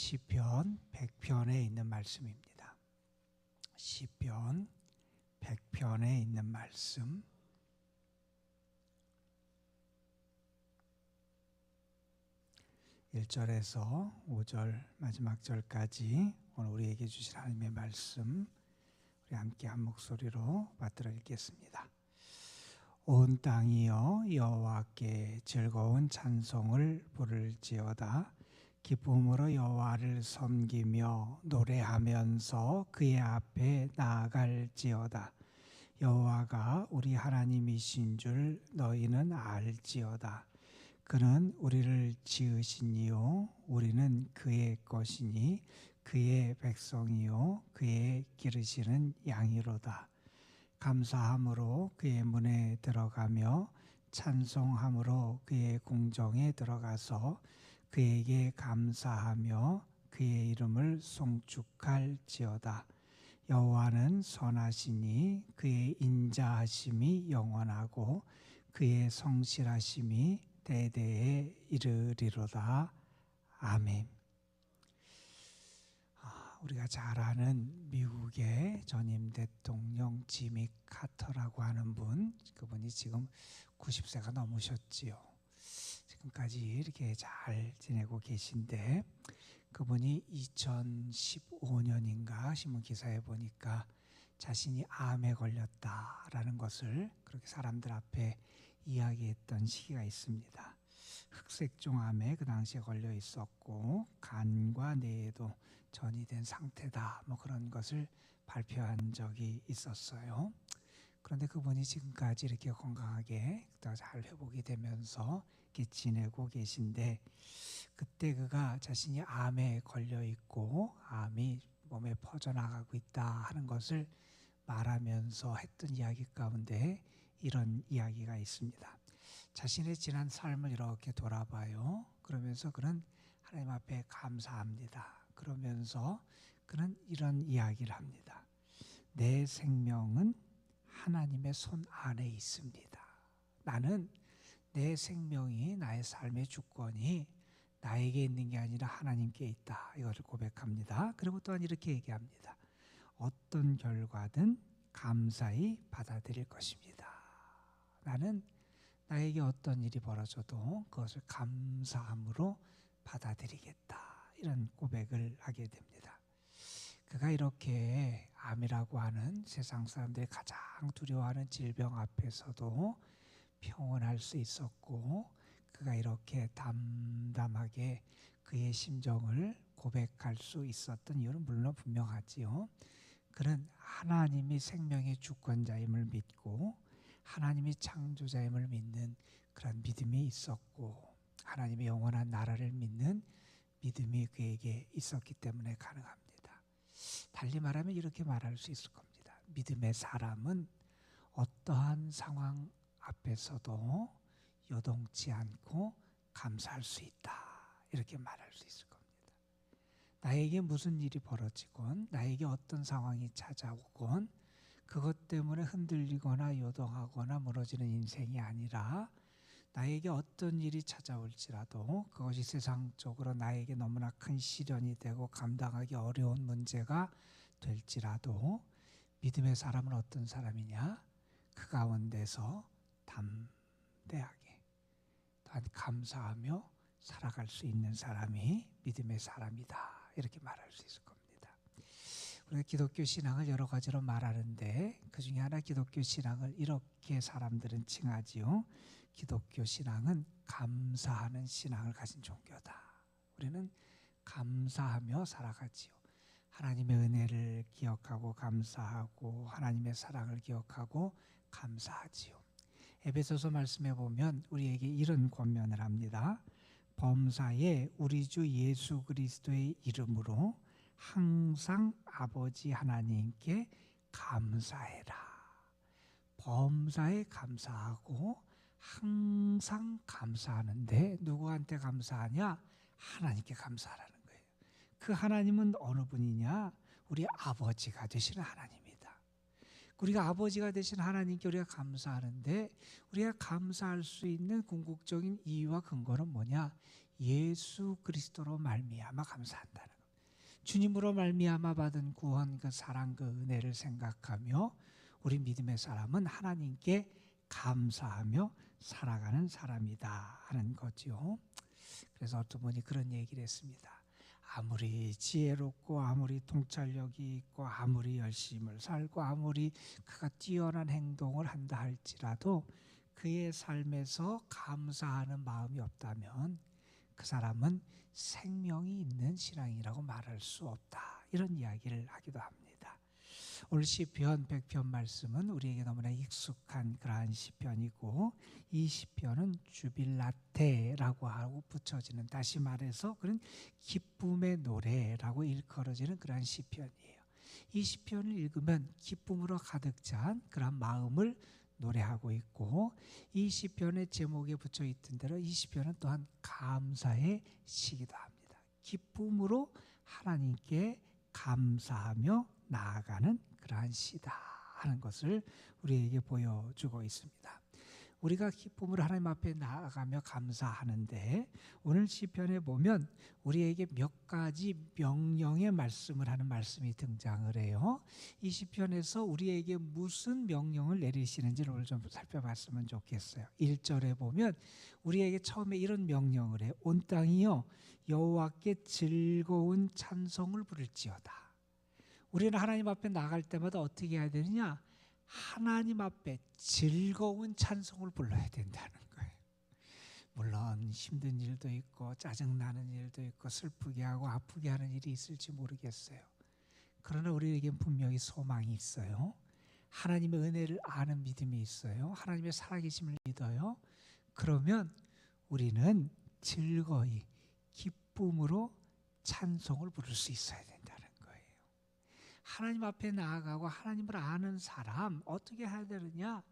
시편 100편에 있는 말씀입니다. 시편 100편에 있는 말씀 1절에서 5절 마지막 절까지 오늘 우리에게 주신 하나님의 말씀 우리 함께 한 목소리로 받들어 읽겠습니다. 온 땅이여 여호와께 즐거운 찬송을 부를지어다. 기쁨으로 여호와를 섬기며 노래하면서 그의 앞에 나아갈지어다. 여호와가 우리 하나님이신 줄 너희는 알지어다. 그는 우리를 지으시니요 우리는 그의 것이니 그의 백성이요 그의 기르시는 양이로다. 감사함으로 그의 문에 들어가며 찬송함으로 그의 궁정에 들어가서 그에게 감사하며 그의 이름을 송축할지어다. 여호와는 선하시니 그의 인자하심이 영원하고 그의 성실하심이 대대에 이르리로다. 아멘. 우리가 잘 아는 미국의 전임 대통령 지미 카터라고 하는 분, 그분이 지금 90세가 넘으셨지요. 지금까지 이렇게 잘 지내고 계신데 그분이 2015년인가 신문 기사에 보니까 자신이 암에 걸렸다라는 것을 그렇게 사람들 앞에 이야기했던 시기가 있습니다. 흑색종암에 그 당시에 걸려 있었고 간과 뇌에도 전이 된 상태다 뭐 그런 것을 발표한 적이 있었어요. 그런데 그분이 지금까지 이렇게 건강하게 잘 회복이 되면서 이렇게 지내고 계신데 그때 그가 자신이 암에 걸려 있고 암이 몸에 퍼져나가고 있다 하는 것을 말하면서 했던 이야기 가운데 이런 이야기가 있습니다. 자신의 지난 삶을 이렇게 돌아봐요. 그러면서 그는 하나님 앞에 감사합니다. 그러면서 그는 이런 이야기를 합니다. 내 생명은 하나님의 손 안에 있습니다. 나는 내 생명이 나의 삶의 주권이 나에게 있는 게 아니라 하나님께 있다. 이것을 고백합니다. 그리고 또한 이렇게 얘기합니다. 어떤 결과든 감사히 받아들일 것입니다. 나는 나에게 어떤 일이 벌어져도 그것을 감사함으로 받아들이겠다. 이런 고백을 하게 됩니다. 그가 이렇게 암이라고 하는 세상 사람들이 가장 두려워하는 질병 앞에서도 평온할 수 있었고 그가 이렇게 담담하게 그의 심정을 고백할 수 있었던 이유는 물론 분명하지요. 그는 하나님이 생명의 주권자임을 믿고 하나님이 창조자임을 믿는 그런 믿음이 있었고 하나님의 영원한 나라를 믿는 믿음이 그에게 있었기 때문에 가능합니다. 달리 말하면 이렇게 말할 수 있을 겁니다. 믿음의 사람은 어떠한 상황 앞에서도 요동치 않고 감사할 수 있다. 이렇게 말할 수 있을 겁니다. 나에게 무슨 일이 벌어지건 나에게 어떤 상황이 찾아오건 그것 때문에 흔들리거나 요동하거나 무너지는 인생이 아니라 나에게 어떤 일이 찾아올지라도 그것이 세상적으로 나에게 너무나 큰 시련이 되고 감당하기 어려운 문제가 될지라도 믿음의 사람은 어떤 사람이냐? 그 가운데서 담대하게 또한 감사하며 살아갈 수 있는 사람이 믿음의 사람이다. 이렇게 말할 수 있을 겁니다. 우리가 기독교 신앙을 여러 가지로 말하는데 그 중에 하나 기독교 신앙을 이렇게 사람들은 칭하지요. 기독교 신앙은 감사하는 신앙을 가진 종교다. 우리는 감사하며 살아가지요. 하나님의 은혜를 기억하고 감사하고 하나님의 사랑을 기억하고 감사하지요. 에베소서 말씀에 보면 우리에게 이런 권면을 합니다. 범사에 우리 주 예수 그리스도의 이름으로 항상 아버지 하나님께 감사해라. 범사에 감사하고 항상 감사하는데 누구한테 감사하냐? 하나님께 감사하라는 거예요. 그 하나님은 어느 분이냐? 우리 아버지가 되시는 하나님이다. 우리가 아버지가 되신 하나님께 우리가 감사하는데 우리가 감사할 수 있는 궁극적인 이유와 근거는 뭐냐? 예수 그리스도로 말미암아 감사한다는 겁니다. 주님으로 말미암아 받은 구원, 그 사랑, 그 은혜를 생각하며 우리 믿음의 사람은 하나님께 감사하며 살아가는 사람이다 하는 거죠. 그래서 어떤 분이 그런 얘기를 했습니다. 아무리 지혜롭고 아무리 통찰력이 있고 아무리 열심을 살고 아무리 그가 뛰어난 행동을 한다 할지라도 그의 삶에서 감사하는 마음이 없다면 그 사람은 생명이 있는 신앙이라고 말할 수 없다, 이런 이야기를 하기도 합니다. 오늘 시편 100편 말씀은 우리에게 너무나 익숙한 그러한 시편이고, 이 시편은 주빌라테라고 하고 붙여지는, 다시 말해서 그런 기쁨의 노래라고 일컬어지는 그러한 시편이에요. 이 시편을 읽으면 기쁨으로 가득 찬 그런 마음을 노래하고 있고, 이 시편의 제목에 붙여 있던 대로 이 시편은 또한 감사의 시기도 합니다. 기쁨으로 하나님께 감사하며 나아가는 그러한 시다 하는 것을 우리에게 보여주고 있습니다. 우리가 기쁨으로 하나님 앞에 나아가며 감사하는데, 오늘 시편에 보면 우리에게 몇 가지 명령의 말씀을 하는 말씀이 등장을 해요. 이 시편에서 우리에게 무슨 명령을 내리시는지를 오늘 좀 살펴봤으면 좋겠어요. 1절에 보면 우리에게 처음에 이런 명령을 해요. 온 땅이여 여호와께 즐거운 찬송을 부를지어다. 우리는 하나님 앞에 나갈 때마다 어떻게 해야 되느냐? 하나님 앞에 즐거운 찬송을 불러야 된다는 거예요. 물론 힘든 일도 있고 짜증나는 일도 있고 슬프게 하고 아프게 하는 일이 있을지 모르겠어요. 그러나 우리에겐 분명히 소망이 있어요. 하나님의 은혜를 아는 믿음이 있어요. 하나님의 살아계심을 믿어요. 그러면 우리는 즐거이 기쁨으로 찬송을 부를 수 있어야 된다는 거예요. 하나님 앞에 나아가고 하나님을 아는 사람 어떻게 해야 되느냐?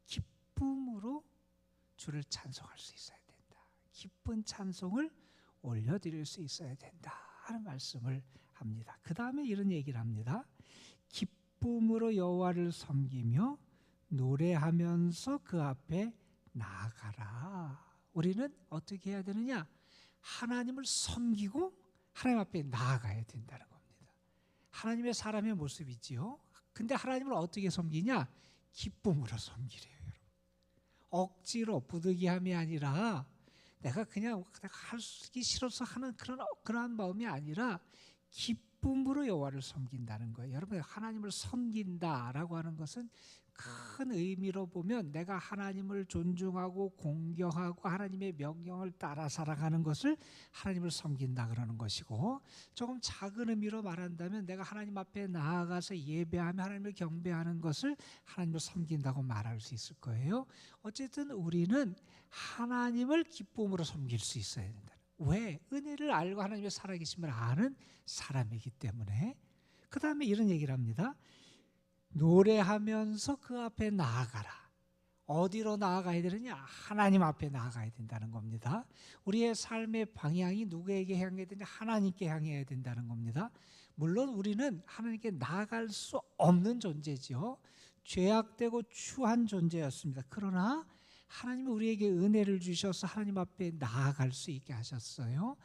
기쁨으로 주를 찬송할 수 있어야 된다. 기쁜 찬송을 올려드릴 수 있어야 된다 하는 말씀을 합니다. 그 다음에 이런 얘기를 합니다. 기쁨으로 여호와를 섬기며 노래하면서 그 앞에 나아가라. 우리는 어떻게 해야 되느냐? 하나님을 섬기고 하나님 앞에 나아가야 된다는 겁니다. 하나님의 사람의 모습이지요. 근데 하나님을 어떻게 섬기냐? 기쁨으로 섬기래요, 여러분. 억지로 부득이함이 아니라 내가 그냥 하기 싫어서 하는 그러한 마음이 아니라 기쁨으로 여호와를 섬긴다는 거예요. 여러분, 하나님을 섬긴다라고 하는 것은 큰 의미로 보면 내가 하나님을 존중하고 공경하고 하나님의 명령을 따라 살아가는 것을 하나님을 섬긴다 그러는 것이고, 조금 작은 의미로 말한다면 내가 하나님 앞에 나아가서 예배하며 하나님을 경배하는 것을 하나님을 섬긴다고 말할 수 있을 거예요. 어쨌든 우리는 하나님을 기쁨으로 섬길 수 있어야 된다. 왜? 은혜를 알고 하나님의 살아계심을 아는 사람이기 때문에. 그 다음에 이런 얘기를 합니다. 노래하면서 그 앞에 나아가라. 어디로 나아가야 되느냐? 하나님 앞에 나아가야 된다는 겁니다. 우리의 삶의 방향이 누구에게 향해야 되느냐? 하나님께 향해야 된다는 겁니다. 물론 우리는 하나님께 나아갈 수 없는 존재죠. 죄악되고 추한 존재였습니다. 그러나 하나님이 우리에게 은혜를 주셔서 하나님 앞에 나아갈 수 있게 하셨어요.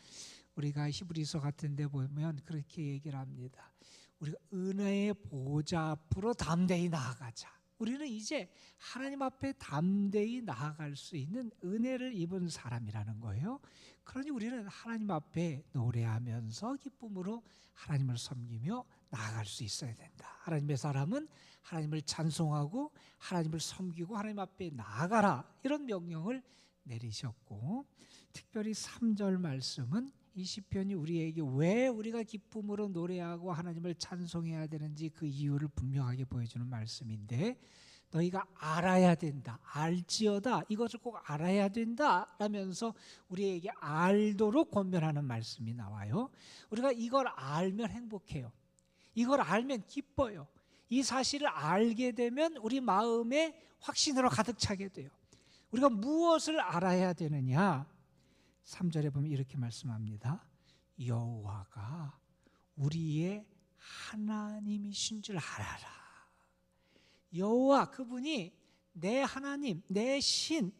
우리가 히브리서 같은 데 보면 그렇게 얘기를 합니다. 우리가 은혜의 보좌 앞으로 담대히 나아가자. 우리는 이제 하나님 앞에 담대히 나아갈 수 있는 은혜를 입은 사람이라는 거예요. 그러니 우리는 하나님 앞에 노래하면서 기쁨으로 하나님을 섬기며 나아갈 수 있어야 된다. 하나님의 사람은 하나님을 찬송하고 하나님을 섬기고 하나님 앞에 나아가라, 이런 명령을 내리셨고, 특별히 3절 말씀은 이 시편이 우리에게 왜 우리가 기쁨으로 노래하고 하나님을 찬송해야 되는지 그 이유를 분명하게 보여주는 말씀인데, 너희가 알아야 된다, 알지어다, 이것을 꼭 알아야 된다 라면서 우리에게 알도록 권면하는 말씀이 나와요. 우리가 이걸 알면 행복해요. 이걸 알면 기뻐요. 이 사실을 알게 되면 우리 마음에 확신으로 가득 차게 돼요. 우리가 무엇을 알아야 되느냐? 3절에 보면 이렇게 말씀합니다. 여호와가 우리의 하나님이신 줄 알아라. 여호와, 그분이 내 하나님, 내 신,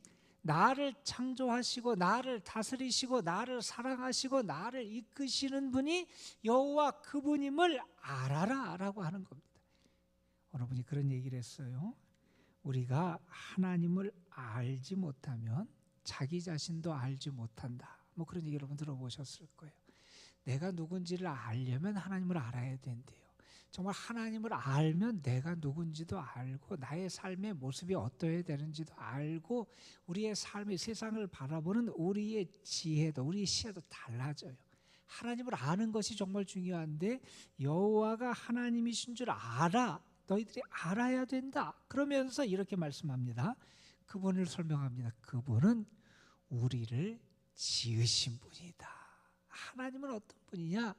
나를 창조하시고 나를 다스리시고 나를 사랑하시고 나를 이끄시는 분이 여호와 그분임을 알아라 라고 하는 겁니다. 여러분이 그런 얘기를 했어요. 우리가 하나님을 알지 못하면 자기 자신도 알지 못한다. 뭐 그런 얘기 여러분 들어보셨을 거예요. 내가 누군지를 알려면 하나님을 알아야 된대요. 정말 하나님을 알면 내가 누군지도 알고 나의 삶의 모습이 어떠해야 되는지도 알고 우리의 삶의 세상을 바라보는 우리의 지혜도 우리의 시야도 달라져요. 하나님을 아는 것이 정말 중요한데 여호와가 하나님이신 줄 알아. 너희들이 알아야 된다. 그러면서 이렇게 말씀합니다. 그분을 설명합니다. 그분은 우리를 지으신 분이다. 하나님은 어떤 분이냐?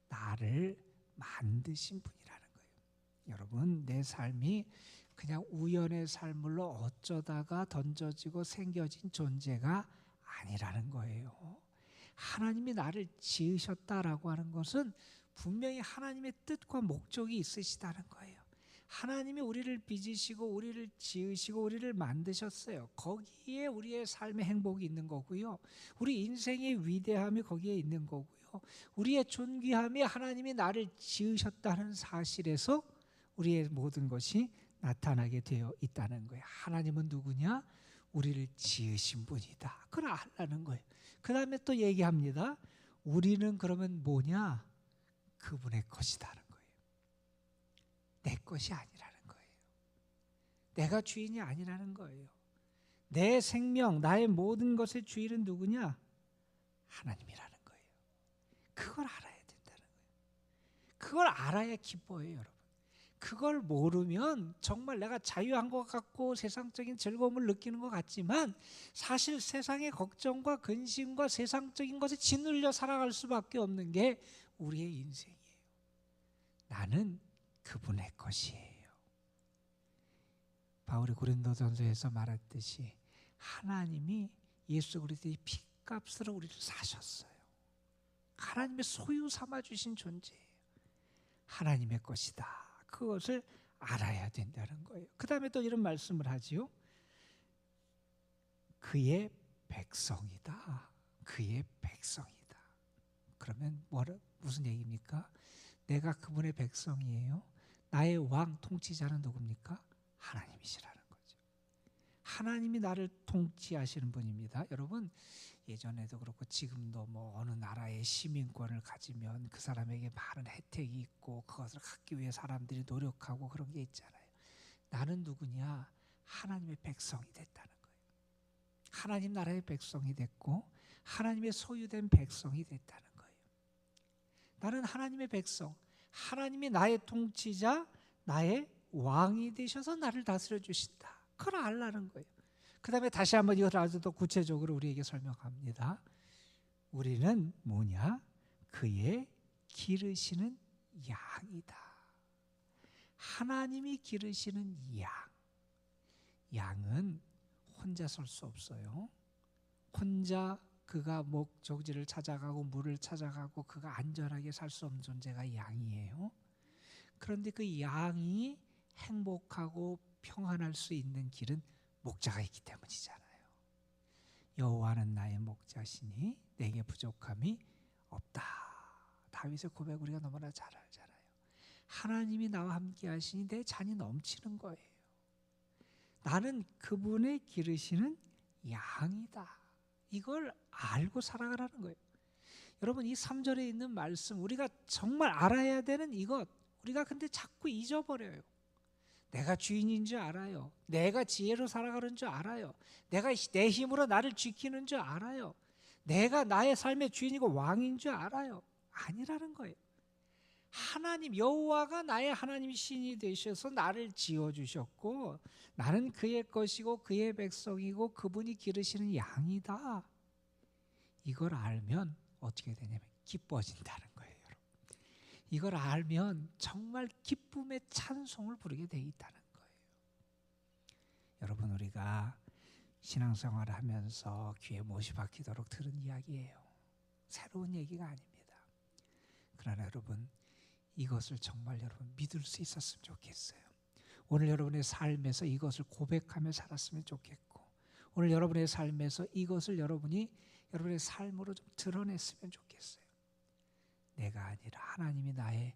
나를 만드신 분이라는 거예요. 여러분, 내 삶이 그냥 우연의 삶으로 어쩌다가 던져지고 생겨진 존재가 아니라는 거예요. 하나님이 나를 지으셨다라고 하는 것은 분명히 하나님의 뜻과 목적이 있으시다는 거예요. 하나님이 우리를 빚으시고 우리를 지으시고 우리를 만드셨어요. 거기에 우리의 삶의 행복이 있는 거고요. 우리 인생의 위대함이 거기에 있는 거고요. 우리의 존귀함이 하나님이 나를 지으셨다는 사실에서 우리의 모든 것이 나타나게 되어 있다는 거예요. 하나님은 누구냐? 우리를 지으신 분이다. 그걸 알라는 거예요. 그 다음에 또 얘기합니다. 우리는 그러면 뭐냐? 그분의 것이다는 거예요. 내 것이 아니라는 거예요. 내가 주인이 아니라는 거예요. 내 생명, 나의 모든 것의 주인은 누구냐? 하나님이라는 거예요. 그걸 알아야 된다는 거예요. 그걸 알아야 기뻐해요, 여러분. 그걸 모르면 정말 내가 자유한 것 같고 세상적인 즐거움을 느끼는 것 같지만 사실 세상의 걱정과 근심과 세상적인 것에 짓눌려 살아갈 수밖에 없는 게 우리의 인생이에요. 나는 그분의 것이에요. 바울이 고린도전서에서 말했듯이 하나님이 예수 그리스도의 피값으로 우리를 사셨어요. 하나님의 소유 삼아 주신 존재예요. 하나님의 것이다. 그것을 알아야 된다는 거예요. 그 다음에 또 이런 말씀을 하지요. 그의 백성이다. 그의 백성이다. 그러면 무슨 얘기입니까? 내가 그분의 백성이에요. 나의 왕 통치자는 누굽니까? 하나님이시라는 거죠. 하나님이 나를 통치하시는 분입니다. 여러분, 예전에도 그렇고 지금도 뭐 어느 나라의 시민권을 가지면 그 사람에게 많은 혜택이 있고 그것을 갖기 위해 사람들이 노력하고 그런 게 있잖아요. 나는 누구냐? 하나님의 백성이 됐다는 거예요. 하나님 나라의 백성이 됐고 하나님의 소유된 백성이 됐다는 거예요. 나는 하나님의 백성, 하나님이 나의 통치자, 나의 왕이 되셔서 나를 다스려 주신다. 그걸 알라는 거예요. 그 다음에 다시 한번 이걸 아주 더 구체적으로 우리에게 설명합니다. 우리는 뭐냐? 그의 기르시는 양이다. 하나님이 기르시는 양. 양은 혼자 설 수 없어요. 혼자 그가 목적지를 찾아가고 물을 찾아가고 그가 안전하게 살 수 없는 존재가 양이에요. 그런데 그 양이 행복하고 평안할 수 있는 길은 목자가 있기 때문이잖아요. 여호와는 나의 목자시니 내게 부족함이 없다. 다윗의 고백 우리가 너무나 잘 알잖아요. 하나님이 나와 함께 하시니 내 잔이 넘치는 거예요. 나는 그분의 기르시는 양이다. 이걸 알고 살아가라는 거예요. 여러분, 이 3절에 있는 말씀 우리가 정말 알아야 되는 이것, 우리가 근데 자꾸 잊어버려요. 내가 주인인 줄 알아요. 내가 지혜로 살아가는 줄 알아요. 내가 내 힘으로 나를 지키는 줄 알아요. 내가 나의 삶의 주인이고 왕인 줄 알아요. 아니라는 거예요. 하나님 여호와가 나의 하나님 신이 되셔서 나를 지어주셨고 나는 그의 것이고 그의 백성이고 그분이 기르시는 양이다. 이걸 알면 어떻게 되냐면 기뻐진다는 거예요. 이걸 알면 정말 기쁨의 찬송을 부르게 돼 있다는 거예요. 여러분, 우리가 신앙생활을 하면서 귀에 못이 박히도록 들은 이야기예요. 새로운 얘기가 아닙니다. 그러나 여러분, 이것을 정말 여러분 믿을 수 있었으면 좋겠어요. 오늘 여러분의 삶에서 이것을 고백하며 살았으면 좋겠고 오늘 여러분의 삶에서 이것을 여러분이 여러분의 삶으로 좀 드러냈으면 좋겠어요. 내가 아니라 하나님이 나의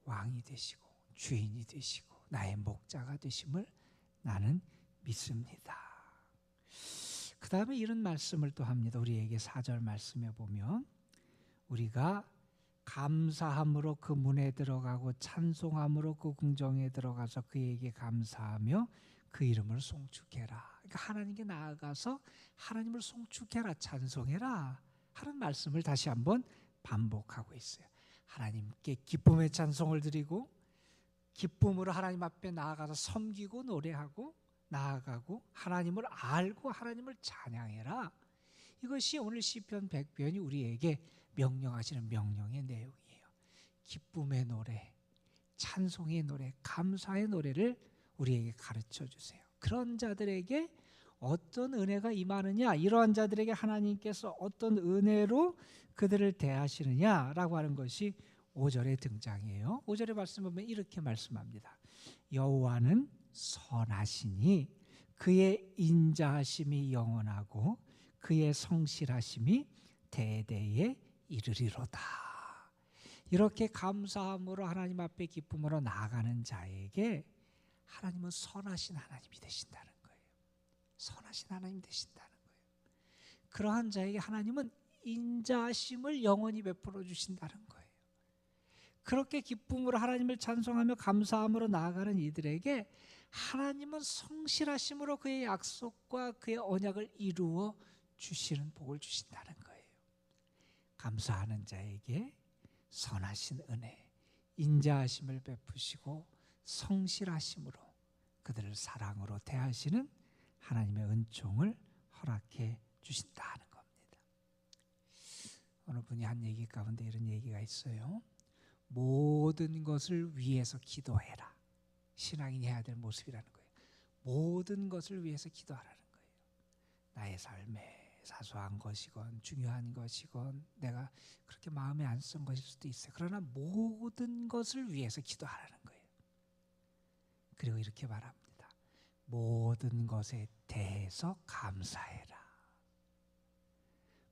왕이 되시고 주인이 되시고 나의 목자가 되심을 나는 믿습니다. 그 다음에 이런 말씀을 또 합니다. 우리에게 4절 말씀에 보면 우리가 감사함으로 그 문에 들어가고 찬송함으로 그 궁정에 들어가서 그에게 감사하며 그 이름을 송축해라. 그러니까 하나님께 나아가서 하나님을 송축해라, 찬송해라 하는 말씀을 다시 한번 반복하고 있어요. 하나님께 기쁨의 찬송을 드리고 기쁨으로 하나님 앞에 나아가서 섬기고 노래하고 나아가고 하나님을 알고 하나님을 찬양해라. 이것이 오늘 시편 100편이 우리에게 명령하시는 명령의 내용이에요. 기쁨의 노래, 찬송의 노래, 감사의 노래를 우리에게 가르쳐 주세요. 그런 자들에게 어떤 은혜가 임하느냐, 이러한 자들에게 하나님께서 어떤 은혜로 그들을 대하시느냐라고 하는 것이 5절의 등장이에요. 5절의 말씀 보면 이렇게 말씀합니다. 여호와는 선하시니 그의 인자하심이 영원하고 그의 성실하심이 대대에 이르리로다. 이렇게 감사함으로 하나님 앞에 기쁨으로 나아가는 자에게 하나님은 선하신 하나님이 되신다는 거예요. 선하신 하나님이 되신다는 거예요. 그러한 자에게 하나님은 인자하심을 영원히 베풀어 주신다는 거예요. 그렇게 기쁨으로 하나님을 찬송하며 감사함으로 나아가는 이들에게 하나님은 성실하심으로 그의 약속과 그의 언약을 이루어 주시는 복을 주신다는 거예요. 감사하는 자에게 선하신 은혜, 인자하심을 베푸시고 성실하심으로 그들을 사랑으로 대하시는 하나님의 은총을 허락해 주신다는 겁니다. 어느 분이 한 얘기 가운데 이런 얘기가 있어요. 모든 것을 위해서 기도해라. 신앙인이 해야 될 모습이라는 거예요. 모든 것을 위해서 기도하라는 거예요. 나의 삶에 사소한 것이건 중요한 것이건 내가 그렇게 마음에 안 쓴 것일 수도 있어요. 그러나 모든 것을 위해서 기도하라는 거예요. 그리고 이렇게 말합니다. 모든 것에 대해서 감사해라.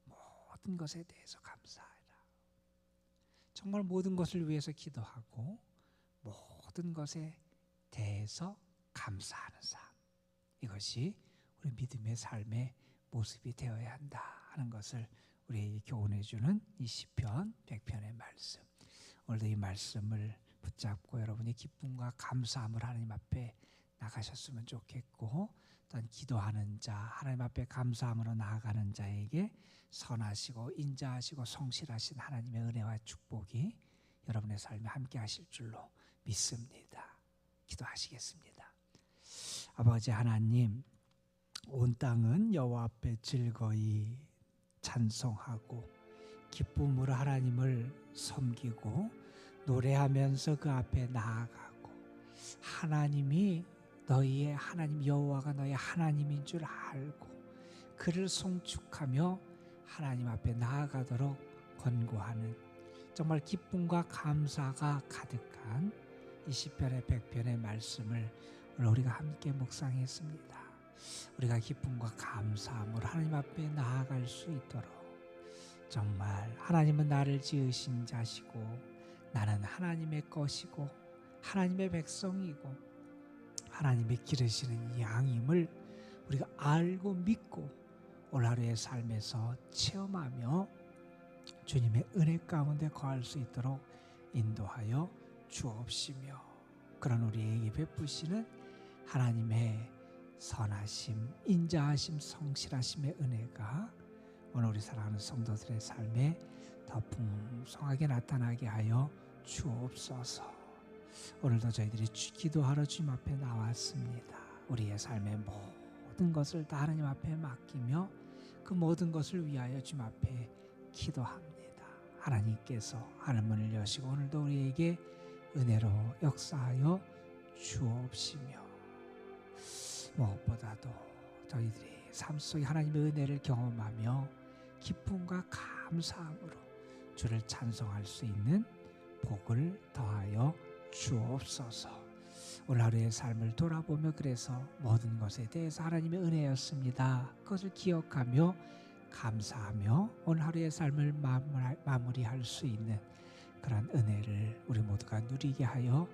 모든 것에 대해서 감사해라. 정말 모든 것을 위해서 기도하고 모든 것에 대해서 감사하는 삶. 이것이 우리 믿음의 삶의 모습이 되어야 한다 하는 것을 우리에게 교훈해 주는 이 시편 100편의 말씀. 오늘도 이 말씀을 붙잡고 여러분이 기쁨과 감사함을 하나님 앞에 나가셨으면 좋겠고, 또한 기도하는 자, 하나님 앞에 감사함으로 나아가는 자에게 선하시고 인자하시고 성실하신 하나님의 은혜와 축복이 여러분의 삶에 함께 하실 줄로 믿습니다. 기도하시겠습니다. 아버지 하나님, 온 땅은 여호와 앞에 즐거이 찬송하고 기쁨으로 하나님을 섬기고 노래하면서 그 앞에 나아가고 하나님이 너희의 하나님 여호와가 너희의 하나님인 줄 알고 그를 송축하며 하나님 앞에 나아가도록 권고하는 정말 기쁨과 감사가 가득한 이 시편의 100편의 말씀을 오늘 우리가 함께 묵상했습니다. 우리가 기쁨과 감사함으로 하나님 앞에 나아갈 수 있도록 정말 하나님은 나를 지으신 자시고 나는 하나님의 것이고 하나님의 백성이고 하나님의 기르시는 양임을 우리가 알고 믿고 오늘 하루의 삶에서 체험하며 주님의 은혜 가운데 거할 수 있도록 인도하여 주옵시며, 그런 우리에게 베푸시는 하나님의 선하심, 인자하심, 성실하심의 은혜가 오늘 우리 사랑하는 성도들의 삶에 더 풍성하게 나타나게 하여 주옵소서. 오늘도 저희들이 기도하러 주님 앞에 나왔습니다. 우리의 삶의 모든 것을 다 하나님 앞에 맡기며 그 모든 것을 위하여 주님 앞에 기도합니다. 하나님께서 하늘문을 여시고 오늘도 우리에게 은혜로 역사하여 주옵시며, 무엇보다도 저희들이 삶 속에 하나님의 은혜를 경험하며 기쁨과 감사함으로 주를 찬송할 수 있는 복을 더하여 주옵소서. 오늘 하루의 삶을 돌아보며 그래서 모든 것에 대해서 하나님의 은혜였습니다. 그것을 기억하며 감사하며 오늘 하루의 삶을 마무리할 수 있는 그런 은혜를 우리 모두가 누리게 하여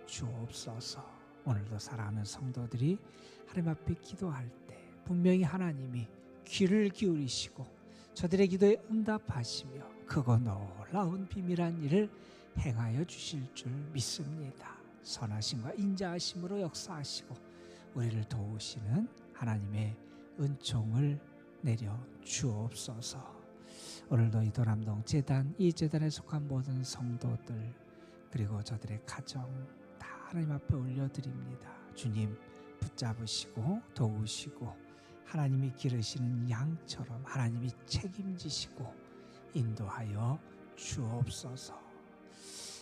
주옵소서. 오늘도 사랑하는 성도들이 하나님 앞에 기도할 때 분명히 하나님이 귀를 기울이시고 저들의 기도에 응답하시며 크고 놀라운 비밀한 일을 행하여 주실 줄 믿습니다. 선하심과 인자하심으로 역사하시고 우리를 도우시는 하나님의 은총을 내려 주옵소서. 오늘도 이 도남동 재단, 이 재단에 속한 모든 성도들 그리고 저들의 가정 다 하나님 앞에 올려드립니다. 주님 붙잡으시고 도우시고 하나님이 기르시는 양처럼 하나님이 책임지시고 인도하여 주옵소서.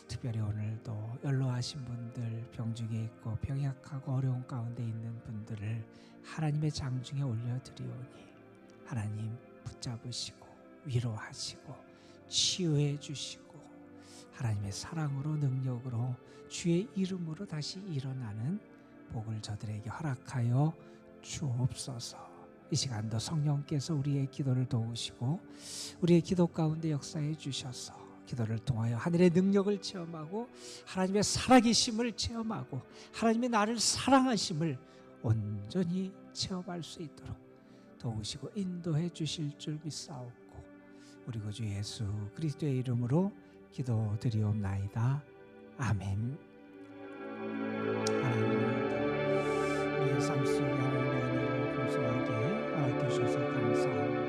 특별히 오늘도 연로하신 분들, 병중에 있고 병약하고 어려운 가운데 있는 분들을 하나님의 장중에 올려드리오니 하나님 붙잡으시고 위로하시고 치유해 주시고 하나님의 사랑으로 능력으로 주의 이름으로 다시 일어나는 복을 저들에게 허락하여 주옵소서. 이 시간도 성령께서 우리의 기도를 도우시고 우리의 기도 가운데 역사해 주셔서 기도를 통하여 하늘의 능력을 체험하고 하나님의 살아계심을 체험하고 하나님의 나를 사랑하심을 온전히 체험할 수 있도록 도우시고 인도해 주실 줄 믿사옵고 우리 구주 예수 그리스도의 이름으로 기도드리옵나이다. 아멘. 하나님 오늘도 우리의 삶 속에 하나님의 은혜를 풍성하게 주셔서 감사합니다.